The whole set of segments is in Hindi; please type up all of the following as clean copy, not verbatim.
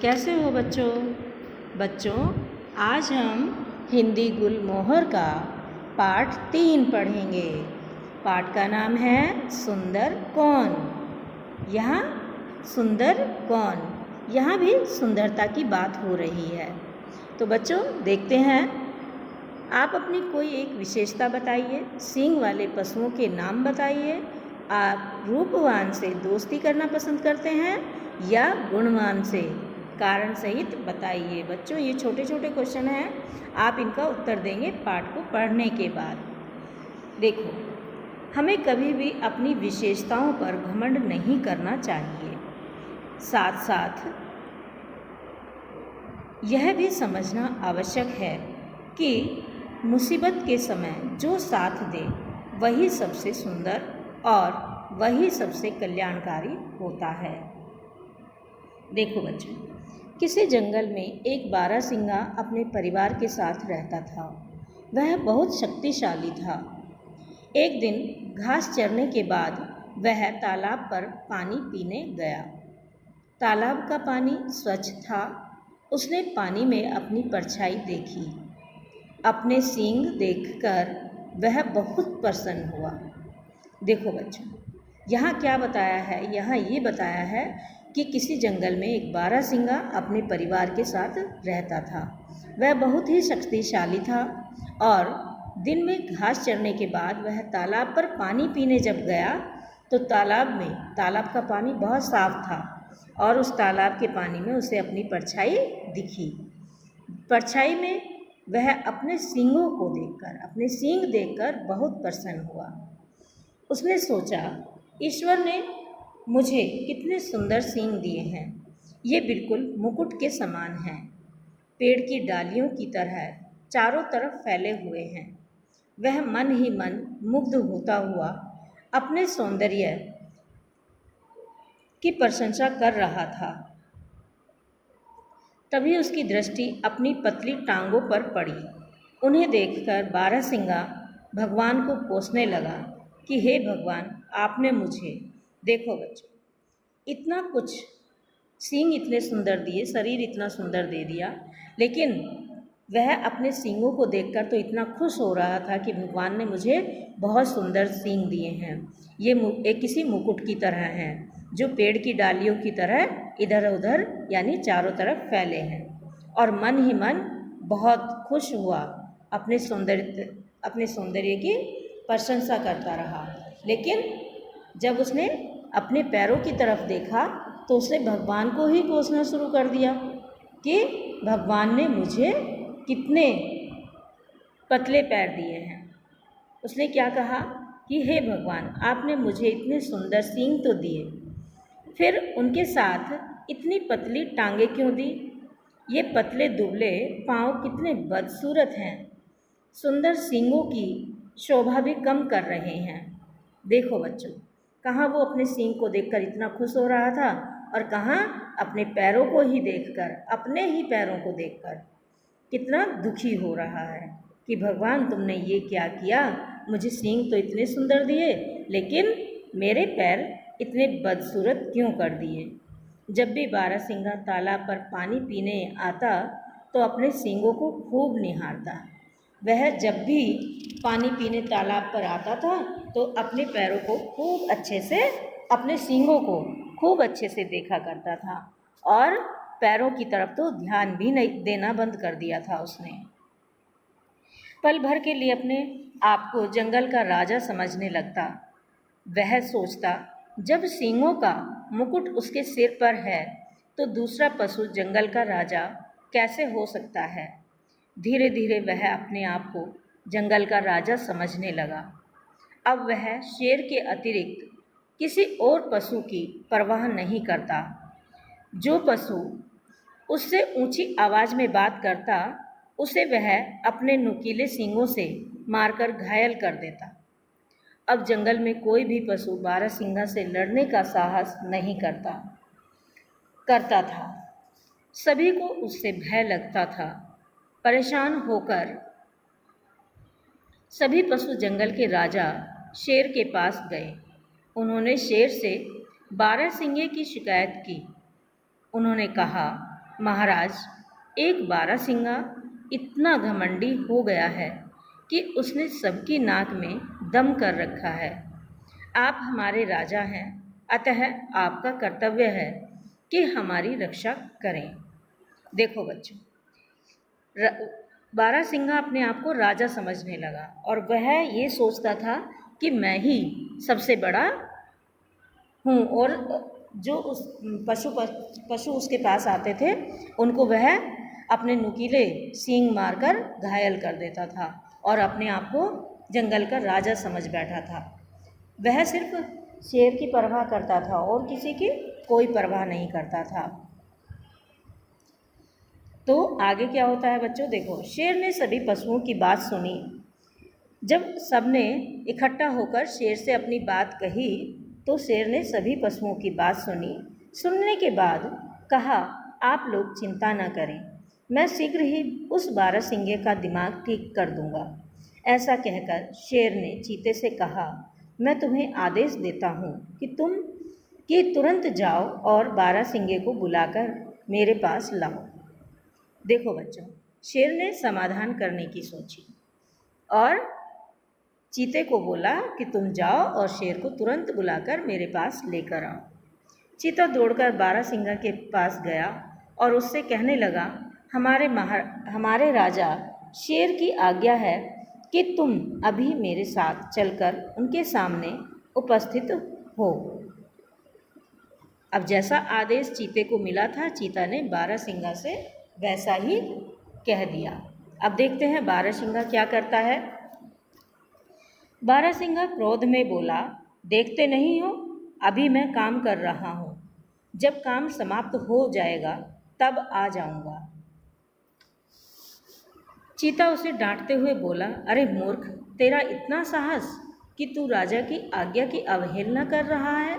कैसे हो बच्चों? बच्चों, आज हम हिंदी गुलमोहर का पाठ 3 पढ़ेंगे। पाठ का नाम है सुंदर कौन। यहाँ सुंदर कौन, यहाँ भी सुंदरता की बात हो रही है। तो बच्चों देखते हैं, आप अपनी कोई एक विशेषता बताइए। सींग वाले पशुओं के नाम बताइए। आप रूपवान से दोस्ती करना पसंद करते हैं या गुणवान से? कारण सहित बताइए। बच्चों ये छोटे छोटे क्वेश्चन हैं, आप इनका उत्तर देंगे पाठ को पढ़ने के बाद। देखो, हमें कभी भी अपनी विशेषताओं पर घमंड नहीं करना चाहिए। साथ साथ यह भी समझना आवश्यक है कि मुसीबत के समय जो साथ दे वही सबसे सुंदर और वही सबसे कल्याणकारी होता है। देखो बच्चों, किसी जंगल में एक बारहसिंगा अपने परिवार के साथ रहता था। वह बहुत शक्तिशाली था। एक दिन घास चरने के बाद वह तालाब पर पानी पीने गया। तालाब का पानी स्वच्छ था। उसने पानी में अपनी परछाई देखी। अपने सींग देखकर वह बहुत प्रसन्न हुआ। देखो बच्चों, यहाँ क्या बताया है? यहाँ ये बताया है कि किसी जंगल में एक बारहसिंगा अपने परिवार के साथ रहता था। वह बहुत ही शक्तिशाली था और दिन में घास चरने के बाद वह तालाब पर पानी पीने जब गया तो तालाब का पानी बहुत साफ था और उस तालाब के पानी में उसे अपनी परछाई दिखी। परछाई में वह अपने सींगों को देखकर, अपने सींग देखकर बहुत प्रसन्न हुआ। उसने सोचा, ईश्वर ने मुझे कितने सुंदर सींग दिए हैं। ये बिल्कुल मुकुट के समान हैं। पेड़ की डालियों की तरह चारों तरफ फैले हुए हैं। वह मन ही मन मुग्ध होता हुआ अपने सौंदर्य की प्रशंसा कर रहा था। तभी उसकी दृष्टि अपनी पतली टांगों पर पड़ी। उन्हें देखकर बारहसिंगा भगवान को कोसने लगा कि हे भगवान, आपने मुझे, देखो बच्चों, इतना कुछ, सींग इतने सुंदर दिए, शरीर इतना सुंदर दे दिया, लेकिन वह अपने सींगों को देखकर तो इतना खुश हो रहा था कि भगवान ने मुझे बहुत सुंदर सींग दिए हैं। ये एक किसी मुकुट की तरह हैं जो पेड़ की डालियों की तरह इधर उधर यानी चारों तरफ फैले हैं। और मन ही मन बहुत खुश हुआ, अपने सौंदर्य की प्रशंसा करता रहा। लेकिन जब उसने अपने पैरों की तरफ देखा तो उसने भगवान को ही कोसना शुरू कर दिया कि भगवान ने मुझे कितने पतले पैर दिए हैं। उसने क्या कहा कि हे भगवान, आपने मुझे इतने सुंदर सींग तो दिए, फिर उनके साथ इतनी पतली टांगें क्यों दी? ये पतले दुबले पाँव कितने बदसूरत हैं। सुंदर सींगों की शोभा भी कम कर रहे हैं। देखो बच्चों, कहाँ वो अपने सींग को देखकर इतना खुश हो रहा था और कहाँ अपने पैरों को ही देखकर, अपने ही पैरों को देखकर कितना दुखी हो रहा है कि भगवान तुमने ये क्या किया? मुझे सींग तो इतने सुंदर दिए, लेकिन मेरे पैर इतने बदसूरत क्यों कर दिए? जब भी बारहसिंगा तालाब पर पानी पीने आता तो अपने सींगों को खूब निहारता। वह जब भी पानी पीने तालाब पर आता था तो अपने पैरों को खूब अच्छे से, अपने सींगों को खूब अच्छे से देखा करता था और पैरों की तरफ तो ध्यान भी नहीं देना बंद कर दिया था उसने। पल भर के लिए अपने आप को जंगल का राजा समझने लगता। वह सोचता, जब सींगों का मुकुट उसके सिर पर है तो दूसरा पशु जंगल का राजा कैसे हो सकता है? धीरे धीरे वह अपने आप को जंगल का राजा समझने लगा। अब वह शेर के अतिरिक्त किसी और पशु की परवाह नहीं करता। जो पशु उससे ऊंची आवाज़ में बात करता उसे वह अपने नुकीले सींगों से मारकर घायल कर देता। अब जंगल में कोई भी पशु बारहसिंगा से लड़ने का साहस नहीं करता था। सभी को उससे भय लगता था। परेशान होकर सभी पशु जंगल के राजा शेर के पास गए। उन्होंने शेर से बारहसिंगे की शिकायत की। उन्होंने कहा, महाराज, एक बारहसिंगा इतना घमंडी हो गया है कि उसने सबकी नाक में दम कर रखा है। आप हमारे राजा हैं, अतः आपका कर्तव्य है कि हमारी रक्षा करें। देखो बच्चों, बारहसिंगा अपने आप को राजा समझने लगा और वह ये सोचता था कि मैं ही सबसे बड़ा हूँ, और जो उस पशु उसके पास आते थे उनको वह अपने नुकीले सींग मारकर घायल कर देता था और अपने आप को जंगल का राजा समझ बैठा था। वह सिर्फ शेर की परवाह करता था और किसी की कोई परवाह नहीं करता था। तो आगे क्या होता है बच्चों, देखो, शेर ने सभी पशुओं की बात सुनी। जब सबने इकट्ठा होकर शेर से अपनी बात कही तो शेर ने सभी पशुओं की बात सुनी। सुनने के बाद कहा, आप लोग चिंता न करें, मैं शीघ्र ही उस बारहसिंगे का दिमाग ठीक कर दूंगा। ऐसा कहकर शेर ने चीते से कहा, मैं तुम्हें आदेश देता हूँ कि तुरंत जाओ और बारहसिंगे को बुलाकर मेरे पास लाओ। देखो बच्चों, शेर ने समाधान करने की सोची और चीते को बोला कि तुम जाओ और शेर को तुरंत बुलाकर मेरे पास लेकर आओ। चीता दौड़कर बारहसिंगा के पास गया और उससे कहने लगा, हमारे राजा शेर की आज्ञा है कि तुम अभी मेरे साथ चलकर उनके सामने उपस्थित हो। अब जैसा आदेश चीते को मिला था, चीता ने बारहसिंगा से वैसा ही कह दिया। अब देखते हैं बारहसिंगा क्या करता है। बारहसिंगा क्रोध में बोला, देखते नहीं हो, अभी मैं काम कर रहा हूँ, जब काम समाप्त हो जाएगा तब आ जाऊंगा। चीता उसे डांटते हुए बोला, अरे मूर्ख, तेरा इतना साहस कि तू राजा की आज्ञा की अवहेलना कर रहा है।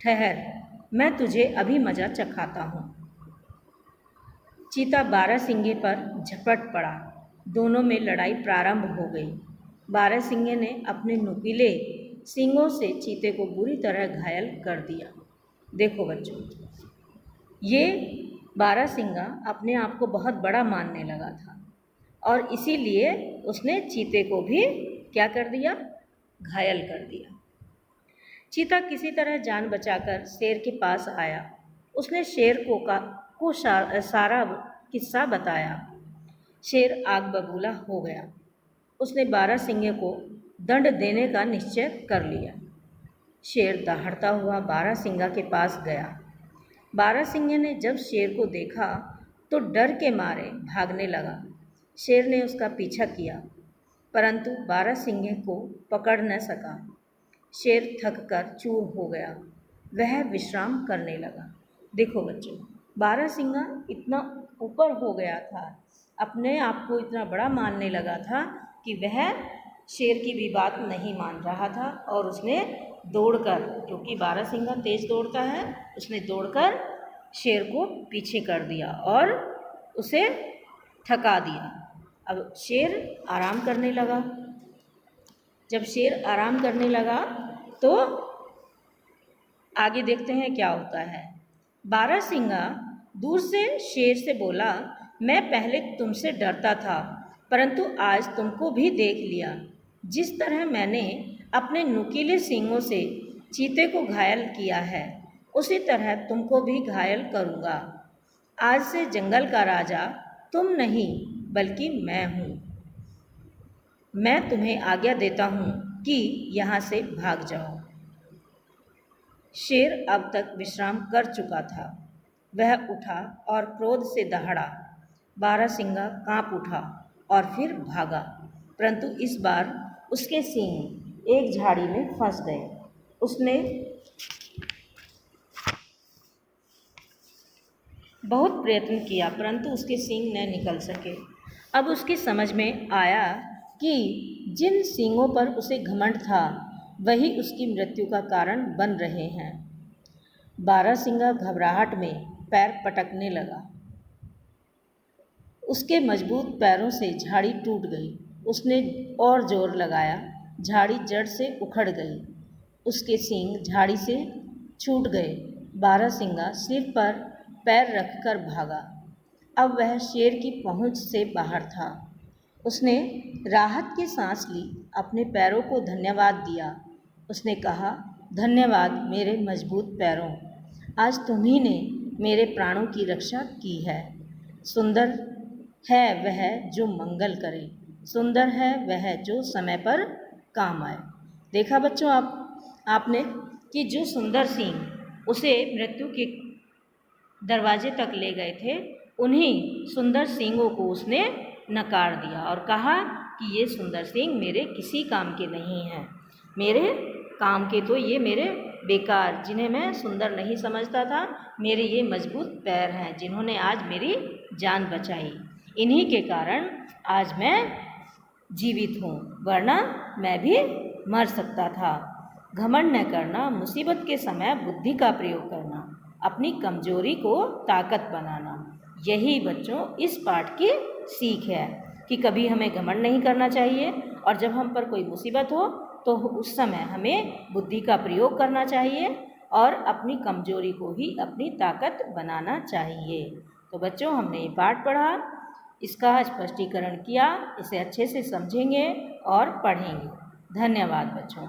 ठहर, मैं तुझे अभी मजा चखाता हूँ। चीता बारहसिंगे पर झपट पड़ा। दोनों में लड़ाई प्रारंभ हो गई। बारहसिंगे ने अपने नुकीले सींगों से चीते को बुरी तरह घायल कर दिया। देखो बच्चों, ये बारहसिंगा अपने आप को बहुत बड़ा मानने लगा था और इसीलिए उसने चीते को भी क्या कर दिया, घायल कर दिया। चीता किसी तरह जान बचाकर शेर के पास आया। उसने शेर को सारा किस्सा बताया। शेर आग बबूला हो गया। उसने बारहसिंगे को दंड देने का निश्चय कर लिया। शेर दहाड़ता हुआ बारहसिंगा के पास गया। बारहसिंगे ने जब शेर को देखा तो डर के मारे भागने लगा। शेर ने उसका पीछा किया, परंतु बारहसिंगे को पकड़ न सका। शेर थककर चूर हो गया। वह विश्राम करने लगा। देखो बच्चों, बारहसिंगा इतना ऊपर हो गया था, अपने आप को इतना बड़ा मानने लगा था कि वह शेर की भी बात नहीं मान रहा था और उसने दौड़कर, क्योंकि बारहसिंगा तेज दौड़ता है, उसने दौड़कर शेर को पीछे कर दिया और उसे थका दिया। अब शेर आराम करने लगा। जब शेर आराम करने लगा तो आगे देखते हैं क्या होता है। बारहसिंगा दूर से शेर से बोला, मैं पहले तुमसे डरता था, परंतु आज तुमको भी देख लिया। जिस तरह मैंने अपने नुकीले सींगों से चीते को घायल किया है, उसी तरह तुमको भी घायल करूँगा। आज से जंगल का राजा तुम नहीं बल्कि मैं हूँ। मैं तुम्हें आज्ञा देता हूँ कि यहाँ से भाग जाओ। शेर अब तक विश्राम कर चुका था। वह उठा और क्रोध से दहाड़ा। बारहसिंगा काँप उठा और फिर भागा, परंतु इस बार उसके सींग एक झाड़ी में फंस गए। उसने बहुत प्रयत्न किया, परंतु उसके सींग न निकल सके। अब उसकी समझ में आया कि जिन सींगों पर उसे घमंड था, वही उसकी मृत्यु का कारण बन रहे हैं। बारहसिंगा घबराहट में पैर पटकने लगा। उसके मजबूत पैरों से झाड़ी टूट गई। उसने और जोर लगाया, झाड़ी जड़ से उखड़ गई। उसके सींग झाड़ी से छूट गए। बारहसिंगा सिर पर पैर रखकर भागा। अब वह शेर की पहुंच से बाहर था। उसने राहत की सांस ली, अपने पैरों को धन्यवाद दिया। उसने कहा, धन्यवाद मेरे मजबूत पैरों, आज तुम्ही ने मेरे प्राणों की रक्षा की है। सुंदर है वह जो मंगल करे, सुंदर है वह जो समय पर काम आए। देखा बच्चों आपने कि जो सुंदर सिंह उसे मृत्यु के दरवाजे तक ले गए थे, उन्हीं सुंदर सिंहों को उसने नकार दिया और कहा कि ये सुंदर सिंह मेरे किसी काम के नहीं हैं, मेरे काम के तो ये मेरे बेकार, जिन्हें मैं सुंदर नहीं समझता था, मेरे ये मजबूत पैर हैं जिन्होंने आज मेरी जान बचाई। इन्हीं के कारण आज मैं जीवित हूँ, वरना मैं भी मर सकता था। घमंड न करना, मुसीबत के समय बुद्धि का प्रयोग करना, अपनी कमजोरी को ताकत बनाना, यही बच्चों इस पाठ की सीख है कि कभी हमें घमंड नहीं करना चाहिए और जब हम पर कोई मुसीबत हो तो उस समय हमें बुद्धि का प्रयोग करना चाहिए और अपनी कमजोरी को ही अपनी ताकत बनाना चाहिए। तो बच्चों हमने ये पाठ पढ़ा, इसका स्पष्टीकरण किया, इसे अच्छे से समझेंगे और पढ़ेंगे। धन्यवाद बच्चों।